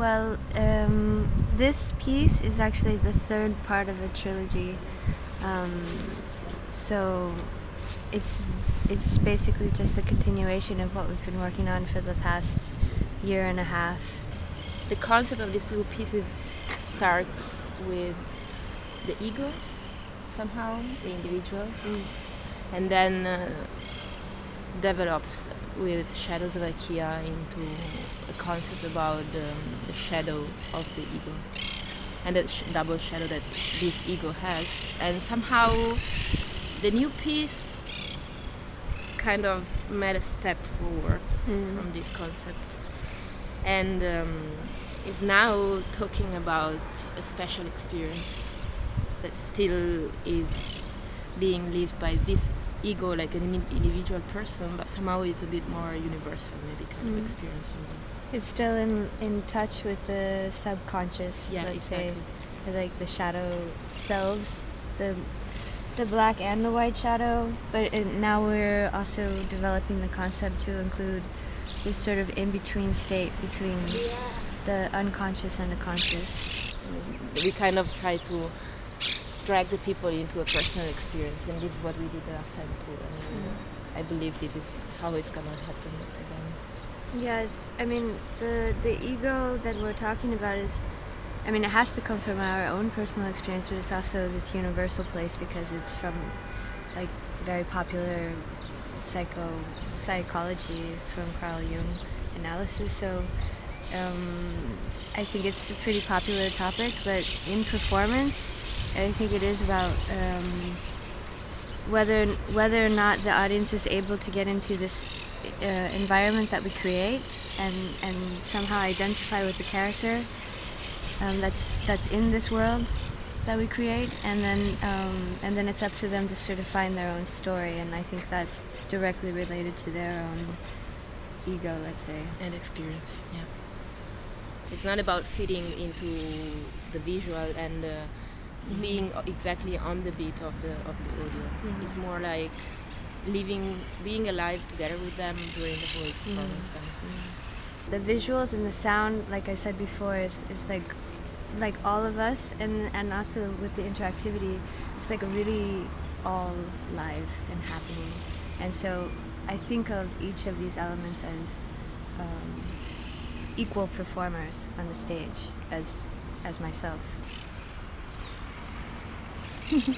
Well, this piece is actually the third part of a trilogy. So it's basically just a continuation of what we've been working on for the past year and a half. The concept of these two pieces starts with the ego, somehow, the individual, and then develops with Shadows of IKEA into a concept about the shadow of the ego and the double shadow that this ego has. And somehow the new piece kind of made a step forward from this concept and is now talking about a special experience that still is being lived by this ego like an individual person, but somehow is a bit more universal, maybe kind of experience. It's still in touch with the subconscious, let's exactly. say, like the shadow selves, the black and the white shadow, but now we're also developing the concept to include this sort of in-between state between the unconscious and the conscious. We kind of try to drag the people into a personal experience, and this is what we did last time too, and I believe this is how it's gonna happen again. Yes, I mean the ego that we're talking about is, I mean, it has to come from our own personal experience, but it's also this universal place because it's from like very popular psychology from Carl Jung analysis. So I think it's a pretty popular topic, but in performance, I think it is about whether or not the audience is able to get into this environment that we create and somehow identify with the character that's in this world that we create, and then it's up to them to sort of find their own story, and I think that's directly related to their own ego, let's say, and experience. Yeah, it's not about fitting into the visual and being exactly on the beat of the audio. It's more like being alive together with them during the whole performance time. The visuals and the sound, like I said before, is like all of us, and also with the interactivity, it's like really all live and happening. And so I think of each of these elements as equal performers on the stage as myself. Yeah.